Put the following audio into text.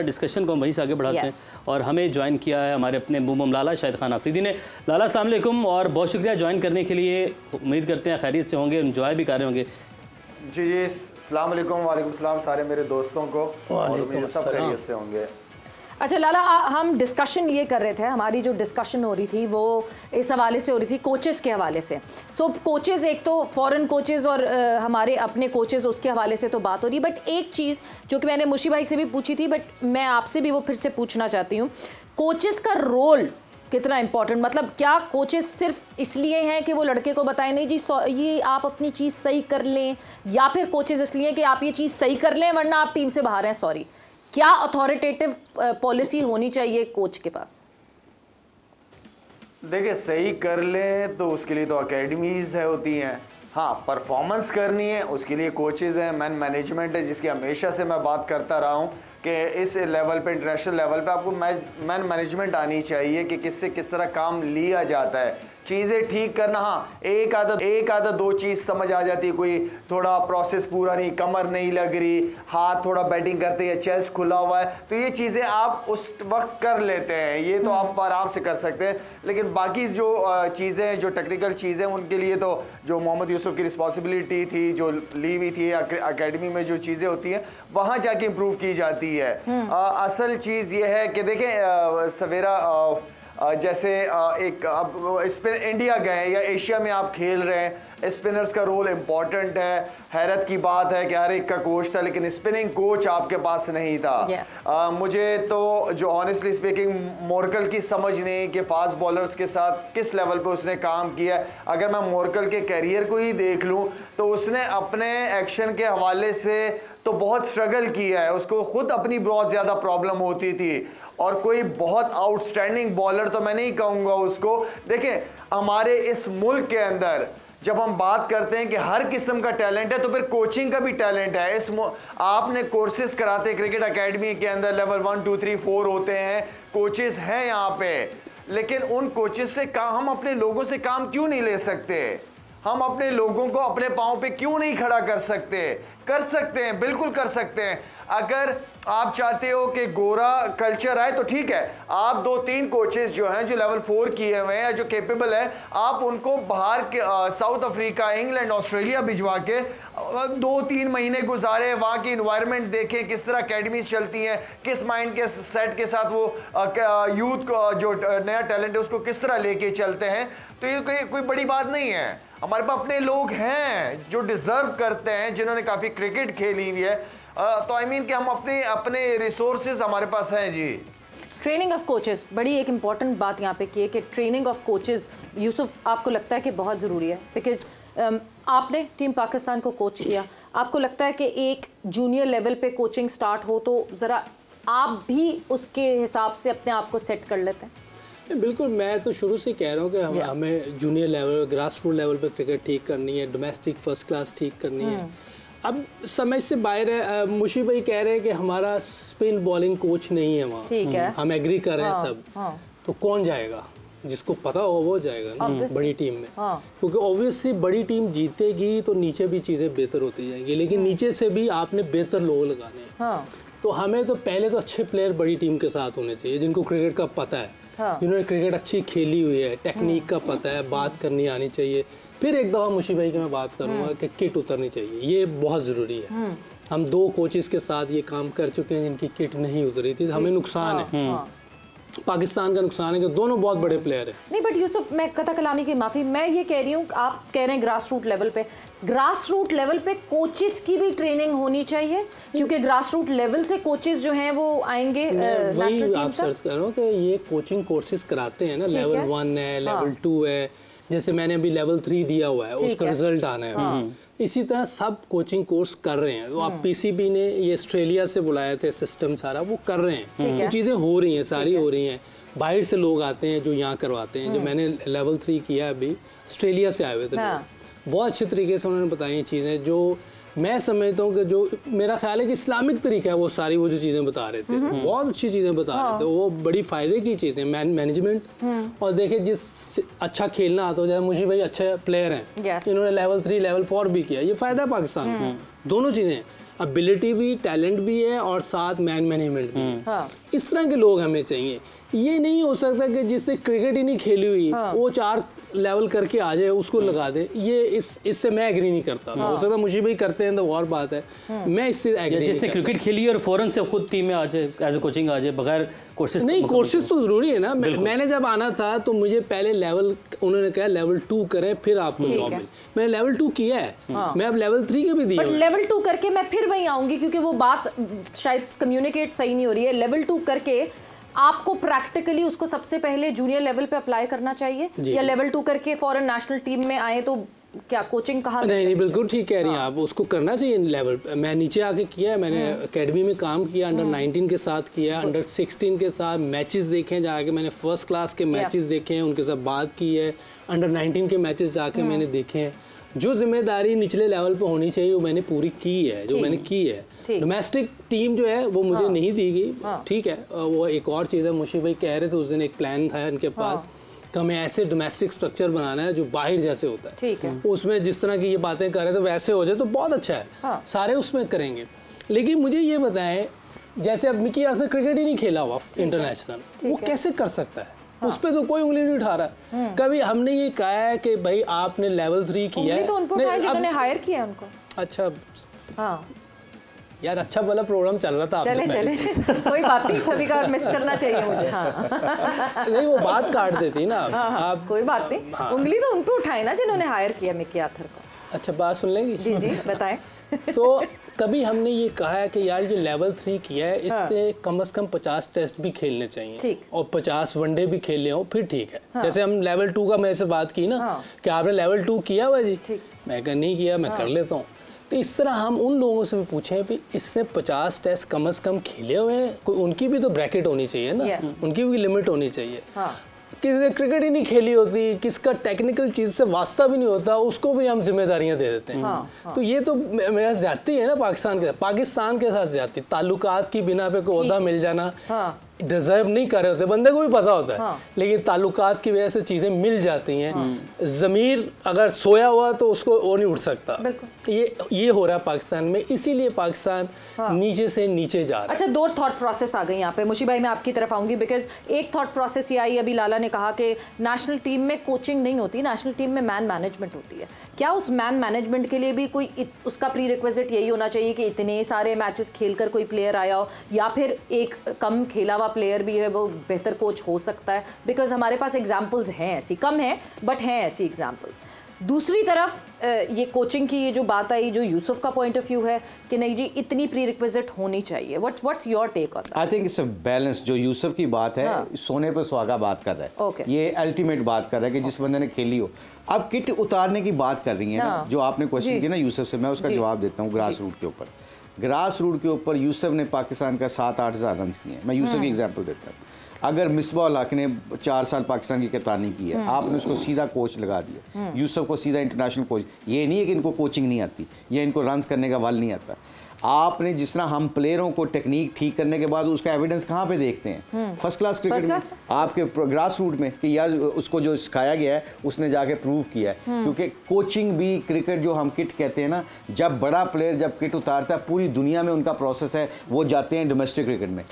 Discussion को हम वहीं से आगे बढ़ाते हैं और हमें ज्वाइन किया है हमारे अपने मुमम लाला शाहिद खान आफरीदी ने। लाला अस्सलाम वालेकुम और बहुत शुक्रिया ज्वाइन करने के लिए। उम्मीद करते हैं खैरियत से होंगे, एंजॉय भी कर रहे होंगे। जी जी, अस्सलाम वालेकुम। वालेकुम सलाम सारे मेरे दोस्तों को और उम्मीद सब खैरियत से होंगे। अच्छा लाला, हम डिस्कशन ये कर रहे थे, हमारी जो डिस्कशन हो रही थी वो इस हवाले से हो रही थी कोचेस के हवाले से। सो कोचेस, एक तो फॉरेन कोचेस और हमारे अपने कोचेस, उसके हवाले से तो बात हो रही। बट एक चीज़ जो कि मैंने मुशी भाई से भी पूछी थी, बट मैं आपसे भी वो फिर से पूछना चाहती हूँ, कोचेस का रोल कितना इंपॉर्टेंट, मतलब क्या कोचेस सिर्फ इसलिए हैं कि वो लड़के को बताएं नहीं जी ये आप अपनी चीज़ सही कर लें, या फिर कोचेस इसलिए कि आप ये चीज़ सही कर लें वरना आप टीम से बाहर हैं? सॉरी, क्या अथॉरिटेटिव पॉलिसी होनी चाहिए कोच के पास? देखिए, सही कर लें तो उसके लिए तो अकेडमीज है होती हैं। हाँ, परफॉर्मेंस करनी है उसके लिए कोचेज़ हैं, मैनेजमेंट है, जिसकी हमेशा से मैं बात करता रहा हूँ कि इस लेवल पे, इंटरनेशनल लेवल पे आपको मैनेजमेंट आनी चाहिए कि किससे किस तरह काम लिया जाता है, चीज़ें ठीक करना। हाँ, एक आधा दो चीज़ समझ आ जाती है, कोई थोड़ा प्रोसेस पूरा नहीं, कमर नहीं लग रही, हाथ थोड़ा बैटिंग करते हैं, चेस्ट खुला हुआ है, तो ये चीज़ें आप उस वक्त कर लेते हैं, ये तो आप आराम से कर सकते हैं। लेकिन बाकी जो चीज़ें, जो टेक्निकल चीज़ें, उनके लिए तो जो मोहम्मद यूसुफ की रिस्पॉन्सिबिलिटी थी, जो ली हुई थी अकेडमी में, जो चीज़ें होती हैं वहाँ जाके इम्प्रूव की जाती है। असल चीज़ ये है कि देखें सवेरा, जैसे एक अब स्पिन इंडिया गए या एशिया में आप खेल रहे हैं, स्पिनर्स का रोल इम्पॉर्टेंट है। हैरत की बात है कि हर एक का कोच था लेकिन स्पिनिंग कोच आपके पास नहीं था। मुझे तो जो ऑनेस्टली स्पीकिंग मोरकल की समझ नहीं कि फास्ट बॉलर्स के साथ किस लेवल पे उसने काम किया। अगर मैं मोरकल के करियर को ही देख लूँ तो उसने अपने एक्शन के हवाले से तो बहुत स्ट्रगल किया है, उसको खुद अपनी बहुत ज़्यादा प्रॉब्लम होती थी और कोई बहुत आउटस्टैंडिंग बॉलर तो मैं नहीं कहूँगा उसको। देखें, हमारे इस मुल्क के अंदर जब हम बात करते हैं कि हर किस्म का टैलेंट है तो फिर कोचिंग का भी टैलेंट है। आपने कोर्सेज कराते हैं क्रिकेट एकेडमी के अंदर, लेवल 1 2 3 4 होते हैं, कोचेस हैं यहाँ पे, लेकिन उन कोचेस से हम अपने लोगों से काम क्यों नहीं ले सकते? हम अपने लोगों को अपने पाँव पे क्यों नहीं खड़ा कर सकते? कर सकते हैं, बिल्कुल कर सकते हैं। अगर आप चाहते हो कि गोरा कल्चर आए तो ठीक है, आप 2-3 कोचेस जो हैं जो लेवल 4 किए हुए हैं या जो कैपेबल हैं, आप उनको बाहर के साउथ अफ्रीका, इंग्लैंड, ऑस्ट्रेलिया भिजवा के 2-3 महीने गुजारे, वहाँ की इन्वायरमेंट देखें, किस तरह अकेडमीज चलती हैं, किस माइंड के सेट के साथ वो यूथ को जो नया टैलेंट है उसको किस तरह लेके चलते हैं। तो ये कोई बड़ी बात नहीं है। हमारे पास अपने लोग हैं जो डिज़र्व करते हैं, जिन्होंने काफ़ी क्रिकेट खेली हुई है, तो आई मीन कि हम अपने रिसोर्सेज हमारे पास हैं जी। ट्रेनिंग ऑफ कोचेस, बड़ी एक इम्पॉर्टेंट बात यहाँ पे की है कि ट्रेनिंग ऑफ कोचेस, यूसुफ, आपको लगता है कि बहुत ज़रूरी है? बिकॉज आपने टीम पाकिस्तान को कोच किया, आपको लगता है कि एक जूनियर लेवल पे कोचिंग स्टार्ट हो तो ज़रा आप भी उसके हिसाब से अपने आप को सेट कर लेते हैं? बिल्कुल, मैं तो शुरू से कह रहा हूँ कि हमें junior level, grass root level पे क्रिकेट ठीक करनी है, डोमेस्टिक फर्स्ट क्लास ठीक करनी है। अब समझ से बाहर है। मुशी भाई कह रहे हैं कि हमारा स्पिन बॉलिंग कोच नहीं है वहाँ, ठीक है, हम एग्री कर रहे हैं सब। तो कौन जाएगा? जिसको पता हो वो जाएगा ना बड़ी टीम में, क्योंकि ऑब्वियसली बड़ी टीम जीतेगी तो नीचे भी चीज़ें बेहतर होती जाएंगी, लेकिन नीचे से भी आपने बेहतर लोग लगाने हैं। तो हमें तो पहले तो अच्छे प्लेयर बड़ी टीम के साथ होने चाहिए, जिनको क्रिकेट का पता है, जिन्होंने क्रिकेट अच्छी खेली हुई है, टेक्निक का पता है, बात करनी आनी चाहिए। फिर एक दफ़ा मुशी भाई की मैं बात करूँगा कि किट उतरनी चाहिए, ये बहुत ज़रूरी है। हम 2 कोचेस के साथ ये काम कर चुके हैं जिनकी किट नहीं उतरी थी, हमें नुकसान है। पाकिस्तान का नुकसान है कि दोनों बहुत बड़े प्लेयर हैं। नहीं, बट यूसुफ, मैं कथा कलामी की माफ़ी, मैं ये कह रही हूँ, आप कह रहे हैं ग्रास रूट लेवल पे कोचेस की भी ट्रेनिंग होनी चाहिए, क्योंकि ग्रास रूट लेवल से कोचेस जो हैं वो आएंगे नेशनल टीम आप सर्च कर रहे हो कि ये कोचिंग कोर्सेज कराते हैं ना, लेवल 1 है, लेवल 2 है, जैसे मैंने अभी लेवल 3 दिया हुआ है, उसका रिजल्ट आना है। इसी तरह सब कोचिंग कोर्स कर रहे हैं। तो आप पीसीबी ने ये ऑस्ट्रेलिया से बुलाए थे, सिस्टम सारा वो कर रहे हैं, तो चीज़ें हो रही हैं, सारी हो रही हैं। बाहर से लोग आते हैं जो यहाँ करवाते हैं। जो मैंने लेवल 3 किया अभी, ऑस्ट्रेलिया से आए हुए थे लोग, बहुत अच्छे तरीके से उन्होंने बताई चीज़ें, जो मैं समझता हूँ कि जो मेरा ख्याल है कि इस्लामिक तरीका है, वो सारी वो जो चीज़ें बता रहे थे, बहुत अच्छी चीज़ें बता रहे थे, वो बड़ी फ़ायदे की चीज़ें, मैनेजमेंट। और देखिए, जिस अच्छा खेलना आता हो, जैसे मुझे भाई अच्छे प्लेयर हैं, इन्होंने लेवल 3 लेवल 4 भी किया, ये फ़ायदा है पाकिस्तान को, दोनों चीज़ें। एबिलिटी भी, टैलेंट भी है और साथ मैन मैनेजमेंट भी है। हाँ। इस तरह के लोग हमें चाहिए। ये नहीं हो सकता कि जिससे क्रिकेट ही नहीं खेली हुई वो 4 लेवल करके आ जाए उसको लगा दे। ये इससे मैं एग्री नहीं करता। हो सकता मुझे भी करते हैं तो और बात है, मैं इससे एग्री जिसने क्रिकेट खेली और फौरन से खुद टीम में आ जाए, एज ए कोचिंग आ जाए बगैर कोर्सेज। नहीं, कोर्सेज तो जरूरी है ना। मैंने जब आना था तो मुझे पहले लेवल, उन्होंने कहा लेवल 2 करें फिर आपको जॉब मिले। मैंने लेवल 2 किया है, मैं अब लेवल 3 के भी दिए। बट लेवल 2 करके मैं फिर वहीं आऊंगी क्योंकि वो बात शायद कम्युनिकेट सही नहीं हो रही है। लेवल 2 करके आपको प्रैक्टिकली उसको सबसे पहले जूनियर लेवल पे अप्लाई करना चाहिए, या लेवल 2 करके फॉरेन नेशनल टीम में आए तो क्या कोचिंग कहाँ? नहीं, बिल्कुल ठीक कह रही हैं आप, उसको करना चाहिए लेवल। मैं नीचे आके किया है, मैंने एकेडमी में काम किया, अंडर 19 के साथ किया, अंडर 16 के साथ मैचेस देखे हैं जाके, मैंने फर्स्ट क्लास के मैचेस देखे हैं, उनके साथ बात की है, अंडर 19 के मैचेस जाके मैंने देखे हैं। जो जिम्मेदारी निचले लेवल पे होनी चाहिए वो मैंने पूरी की है, जो मैंने की है। डोमेस्टिक टीम जो है वो मुझे नहीं दी गई, ठीक है। वो एक और चीज़ है, मुशी भाई कह रहे थे उस दिन एक प्लान था इनके पास कि हमें ऐसे डोमेस्टिक स्ट्रक्चर बनाना है जो बाहर जैसे होता है, ठीक है। उसमें जिस तरह की ये बातें कर रहे थे वैसे हो जाए तो बहुत अच्छा है, सारे उसमें करेंगे। लेकिन मुझे ये बताएं, जैसे अब मिकी आर्थर क्रिकेट ही नहीं खेला हुआ इंटरनेशनल, वो कैसे कर सकता है? उस पर तो कोई उंगली नहीं उठा रहा। कभी हमने ये कहा है कि भाई आपने लेवल 3 किया है, तो उन पर जिन्होंने हायर किया उनको। अच्छा, हाँ यार अच्छा वाला प्रोग्राम चल रहा था। चले कोई बात नहीं, कभी कभार मिस करना चाहिए मुझे। हाँ। नहीं, वो बात काट देती ना। आप कोई बात नहीं, उंगली तो उन पर उठाए ना जिन्होंने हायर किया मिकी आर्थर को। अच्छा, बात सुन लेंगी? जी बताएं। तो कभी हमने ये कहा है कि यार ये लेवल 3 किया है, इससे कम से कम 50 टेस्ट भी खेलने चाहिए और 50 वनडे भी खेलने हो, फिर ठीक है। जैसे हम लेवल 2 का मैं से बात की ना कि आपने लेवल 2 किया हुआ जी, मैं कहा नहीं किया, मैं कर लेता हूँ। तो इस तरह हम उन लोगों से भी पूछें भी इससे 50 टेस्ट कम से कम खेले हुए हैं, कोई उनकी भी तो ब्रैकेट होनी चाहिए ना, उनकी भी लिमिट होनी चाहिए। किसी क्रिकेट ही नहीं खेली होती, किसका टेक्निकल चीज़ से वास्ता भी नहीं होता, उसको भी हम जिम्मेदारियां दे देते हैं। तो ये तो मेरा ज्यादती है ना पाकिस्तान के साथ ज्यादती। ताल्लुकात की बिना पे कोई ओहदा मिल जाना, डिजर्व नहीं कर रहे होते, बंदे को भी पता होता है, लेकिन ताल्लुकात की वजह से चीज़ें मिल जाती हैं। ज़मीर अगर सोया हुआ तो उसको वो नहीं उठ सकता। ये हो रहा है पाकिस्तान में, इसीलिए पाकिस्तान नीचे से नीचे जा रहा है। अच्छा, 2 थॉट प्रोसेस आ गई यहाँ पे। मुशी भाई मैं आपकी तरफ आऊँगी, बिकॉज एक थॉट प्रोसेस ये आई, अभी लाला ने कहा कि नेशनल टीम में कोचिंग नहीं होती, नेशनल टीम में मैन मैनेजमेंट होती है। क्या उस मैन मैनेजमेंट के लिए भी कोई उसका प्री रिक्विजिट यही होना चाहिए कि इतने सारे मैचेस खेलकर कोई प्लेयर आया हो, या फिर एक कम खेला हुआ प्लेयर भी है वो बेहतर कोच हो सकता है? बिकॉज हमारे पास एग्जाम्पल्स हैं ऐसी, कम हैं बट हैं ऐसी एग्जाम्पल्स। दूसरी तरफ ये कोचिंग की ये जो बात आई, जो यूसुफ का पॉइंट ऑफ व्यू है कि नहीं जी इतनी प्री रिक्विजिट होनी चाहिए, what's your take on that? I think it's a balance. जो यूसुफ की बात है, सोने पर सुहागा बात कर रहा है, ये अल्टीमेट बात कर रहा है कि जिस बंदे ने खेली हो। अब किट उतारने की बात कर रही है ना, जो आपने क्वेश्चन किया ना यूसुफ से, मैं उसका जवाब देता हूँ। ग्रास रूट के ऊपर, ग्रास रूट के ऊपर यूसुफ ने पाकिस्तान का 7-8 हज़ार रन किए हैं। मैं यूसुफ की एग्जांपल देता हूँ। अगर मिसबा उल हक ने 4 साल पाकिस्तान की कप्तानी की है, आपने उसको सीधा कोच लगा दिया, यूसुफ को सीधा इंटरनेशनल कोच। ये नहीं है कि इनको कोचिंग नहीं आती या इनको रन्स करने का वाल नहीं आता। आपने जिस तरह हम प्लेयरों को टेक्निक ठीक करने के बाद उसका एविडेंस कहाँ पे देखते हैं? फर्स्ट क्लास क्रिकेट में, आपके ग्रास रूट में, कि यार उसको जो सिखाया गया है उसने जाके प्रूव किया है। क्योंकि कोचिंग भी क्रिकेट जो हम किट कहते हैं ना, जब बड़ा प्लेयर जब किट उतारता है, पूरी दुनिया में उनका प्रोसेस है, वो जाते हैं डोमेस्टिक क्रिकेट में।